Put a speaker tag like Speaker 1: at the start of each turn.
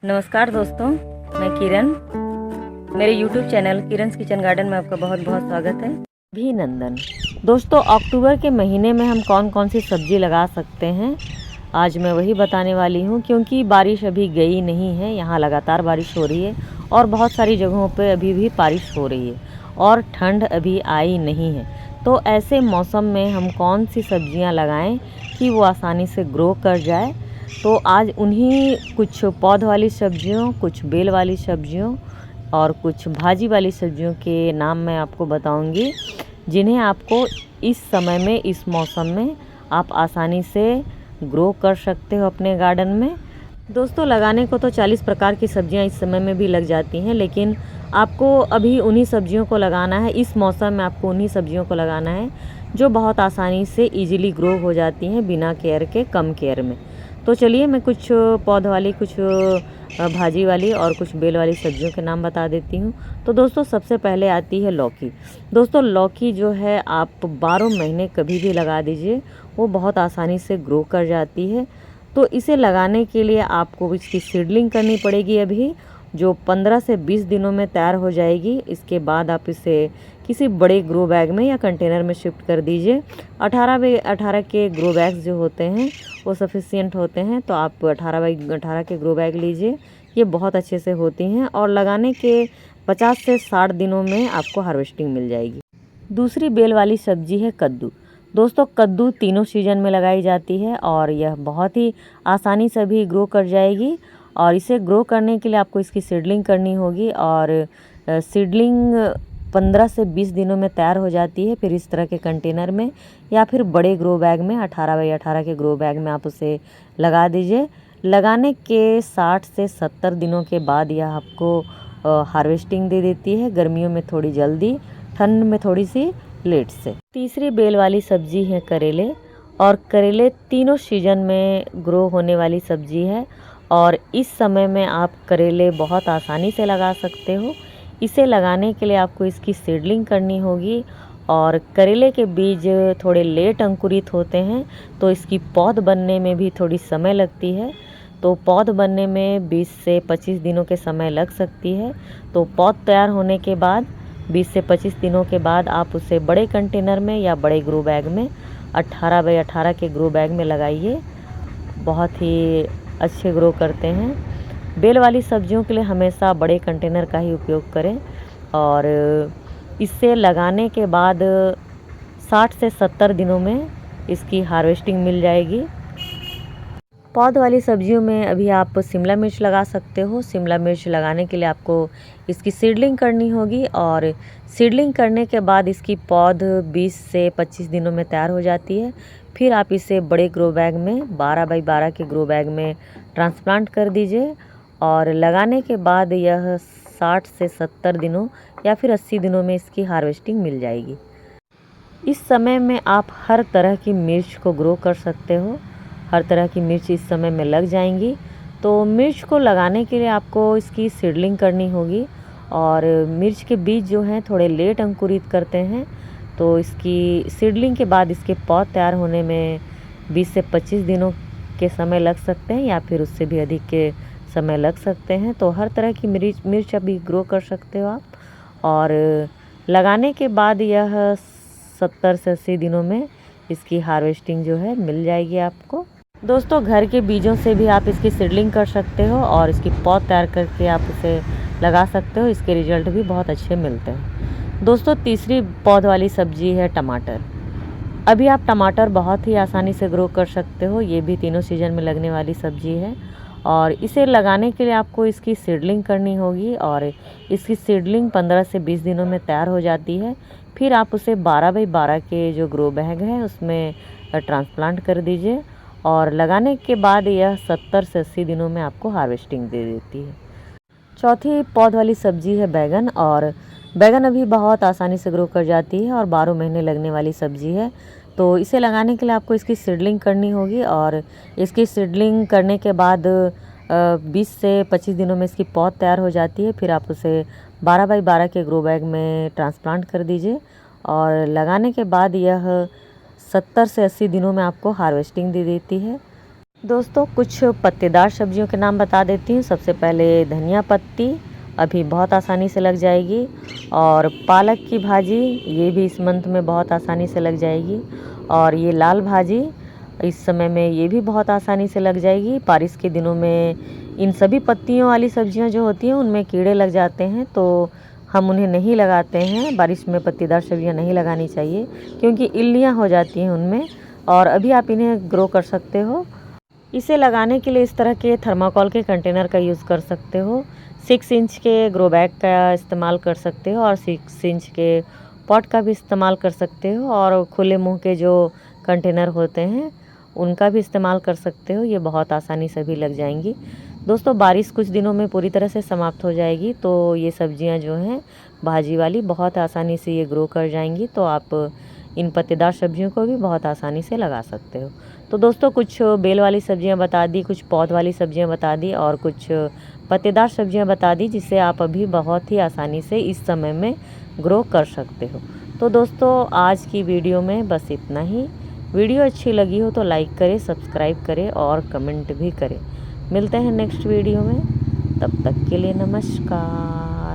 Speaker 1: नमस्कार दोस्तों, मैं किरण। मेरे YouTube चैनल किरण's किचन गार्डन में आपका बहुत बहुत स्वागत है। अभिनंदन दोस्तों, अक्टूबर के महीने में हम कौन कौन सी सब्जी लगा सकते हैं, आज मैं वही बताने वाली हूँ। क्योंकि बारिश अभी गई नहीं है, यहाँ लगातार बारिश हो रही है और बहुत सारी जगहों पे अभी भी बारिश हो रही है और ठंड अभी आई नहीं है। तो ऐसे मौसम में हम कौन सी सब्जियाँ लगाएँ कि वो आसानी से ग्रो कर जाए। तो आज उन्हीं कुछ पौध वाली सब्जियों, कुछ बेल वाली सब्जियों और कुछ भाजी वाली सब्जियों के नाम मैं आपको बताऊंगी, जिन्हें आपको इस समय में, इस मौसम में आप आसानी से ग्रो कर सकते हो अपने गार्डन में। दोस्तों, लगाने को तो 40 प्रकार की सब्जियां इस समय में भी लग जाती हैं, लेकिन आपको अभी उन्हीं सब्जियों को लगाना है। इस मौसम में आपको उन्हीं सब्जियों को लगाना है जो बहुत आसानी से इजीली ग्रो हो जाती हैं बिना केयर के, कम केयर में। तो चलिए मैं कुछ पौध वाली, कुछ भाजी वाली और कुछ बेल वाली सब्जियों के नाम बता देती हूँ। तो दोस्तों, सबसे पहले आती है लौकी। दोस्तों, लौकी जो है आप 12 महीने कभी भी लगा दीजिए, वो बहुत आसानी से ग्रो कर जाती है। तो इसे लगाने के लिए आपको इसकी सीडलिंग करनी पड़ेगी अभी, जो 15 से 20 दिनों में तैयार हो जाएगी। इसके बाद आप इसे किसी बड़े ग्रो बैग में या कंटेनर में शिफ्ट कर दीजिए। 18 बाई 18 के ग्रो बैग्स जो होते हैं वो सफिशिएंट होते हैं, तो आप 18 बाई 18 के ग्रो बैग लीजिए। ये बहुत अच्छे से होती हैं और लगाने के 50 से 60 दिनों में आपको हार्वेस्टिंग मिल जाएगी। दूसरी बेल वाली सब्जी है कद्दू। दोस्तों, कद्दू तीनों सीजन में लगाई जाती है और यह बहुत ही आसानी से भी ग्रो कर जाएगी। और इसे ग्रो करने के लिए आपको इसकी सीडलिंग करनी होगी और सीडलिंग 15 से 20 दिनों में तैयार हो जाती है। फिर इस तरह के कंटेनर में या फिर बड़े ग्रो बैग में, 18 बाई 18 के ग्रो बैग में आप उसे लगा दीजिए। लगाने के 60 से 70 दिनों के बाद यह आपको हार्वेस्टिंग दे देती है, गर्मियों में थोड़ी जल्दी, ठंड में थोड़ी सी लेट से। तीसरी बेल वाली सब्जी है करेले। और करेले तीनों सीजन में ग्रो होने वाली सब्जी है और इस समय में आप करेले बहुत आसानी से लगा सकते हो। इसे लगाने के लिए आपको इसकी सीडलिंग करनी होगी और करेले के बीज थोड़े लेट अंकुरित होते हैं, तो इसकी पौध बनने में भी थोड़ी समय लगती है। तो पौध बनने में 20 से 25 दिनों के समय लग सकती है। तो पौध तैयार होने के बाद 20 से 25 दिनों के बाद आप उसे बड़े कंटेनर में या बड़े ग्रो बैग में, 18 बाई 18 के ग्रो बैग में लगाइए। बहुत ही अच्छे ग्रो करते हैं। बेल वाली सब्जियों के लिए हमेशा बड़े कंटेनर का ही उपयोग करें और इसे लगाने के बाद 60 से 70 दिनों में इसकी हार्वेस्टिंग मिल जाएगी। पौध वाली सब्जियों में अभी आप शिमला मिर्च लगा सकते हो। शिमला मिर्च लगाने के लिए आपको इसकी सीडलिंग करनी होगी और सीडलिंग करने के बाद इसकी पौध 20 से 25 दिनों में तैयार हो जाती है। फिर आप इसे बड़े ग्रो बैग में, 12 बाई 12 के ग्रो बैग में ट्रांसप्लांट कर दीजिए और लगाने के बाद यह 60 से 70 दिनों या फिर 80 दिनों में इसकी हार्वेस्टिंग मिल जाएगी। इस समय में आप हर तरह की मिर्च को ग्रो कर सकते हो। हर तरह की मिर्च इस समय में लग जाएंगी। तो मिर्च को लगाने के लिए आपको इसकी सीडलिंग करनी होगी और मिर्च के बीज जो हैं थोड़े लेट अंकुरित करते हैं, तो इसकी सीडलिंग के बाद इसके पौध तैयार होने में 20 से 25 दिनों के समय लग सकते हैं या फिर उससे भी अधिक के समय लग सकते हैं। तो हर तरह की मिर्च अभी ग्रो कर सकते हो आप और लगाने के बाद यह 70 से 80 दिनों में इसकी हार्वेस्टिंग जो है मिल जाएगी आपको। दोस्तों, घर के बीजों से भी आप इसकी सीडलिंग कर सकते हो और इसकी पौध तैयार करके आप उसे लगा सकते हो। इसके रिजल्ट भी बहुत अच्छे मिलते हैं। दोस्तों, तीसरी पौध वाली सब्जी है टमाटर। अभी आप टमाटर बहुत ही आसानी से ग्रो कर सकते हो। ये भी तीनों सीजन में लगने वाली सब्जी है और इसे लगाने के लिए आपको इसकी सीडलिंग करनी होगी और इसकी सीडलिंग 15 से 20 दिनों में तैयार हो जाती है। फिर आप उसे 12 बाई 12 के जो ग्रो बैग है उसमें ट्रांसप्लांट कर दीजिए और लगाने के बाद यह 70 से 80 दिनों में आपको हार्वेस्टिंग दे देती है। चौथी पौध वाली सब्जी है बैगन। और बैगन अभी बहुत आसानी से ग्रो कर जाती है और 12 महीने लगने वाली सब्जी है। तो इसे लगाने के लिए आपको इसकी सीडलिंग करनी होगी और इसकी सीडलिंग करने के बाद 20 से 25 दिनों में इसकी पौध तैयार हो जाती है। फिर आप उसे 12 बाई 12 के ग्रो बैग में ट्रांसप्लांट कर दीजिए और लगाने के बाद यह 70 से 80 दिनों में आपको हार्वेस्टिंग दे देती है। दोस्तों कुछ पत्तेदार सब्जियों के नाम बता देती हूँ। सबसे पहले धनिया पत्ती, अभी बहुत आसानी से लग जाएगी। और पालक की भाजी, ये भी इस मंथ में बहुत आसानी से लग जाएगी। और ये लाल भाजी इस समय में ये भी बहुत आसानी से लग जाएगी। बारिश के दिनों में इन सभी पत्तियों वाली सब्जियां जो होती हैं उनमें कीड़े लग जाते हैं, तो हम उन्हें नहीं लगाते हैं। बारिश में पत्तीदार सब्जियां नहीं लगानी चाहिए क्योंकि इल्लियां हो जाती हैं उनमें। और अभी आप इन्हें ग्रो कर सकते हो। इसे लगाने के लिए इस तरह के थर्माकोल के कंटेनर का यूज़ कर सकते हो। 6 इंच के ग्रो बैग का इस्तेमाल कर सकते हो और 6 इंच के पॉट का भी इस्तेमाल कर सकते हो। और खुले मुंह के जो कंटेनर होते हैं उनका भी इस्तेमाल कर सकते हो। ये बहुत आसानी से भी लग जाएंगी। दोस्तों बारिश कुछ दिनों में पूरी तरह से समाप्त हो जाएगी, तो ये सब्जियां जो हैं भाजी वाली बहुत आसानी से ये ग्रो कर जाएंगी। तो आप इन पत्तेदार सब्जियों को भी बहुत आसानी से लगा सकते हो। तो दोस्तों कुछ बेल वाली सब्जियां बता दी, कुछ पौध वाली सब्जियां बता दी और कुछ पत्तेदार सब्जियां बता दी जिसे आप अभी बहुत ही आसानी से इस समय में ग्रो कर सकते हो। तो दोस्तों आज की वीडियो में बस इतना ही। वीडियो अच्छी लगी हो तो लाइक करें, सब्सक्राइब करें और कमेंट भी करें। मिलते हैं नेक्स्ट वीडियो में, तब तक के लिए नमस्कार।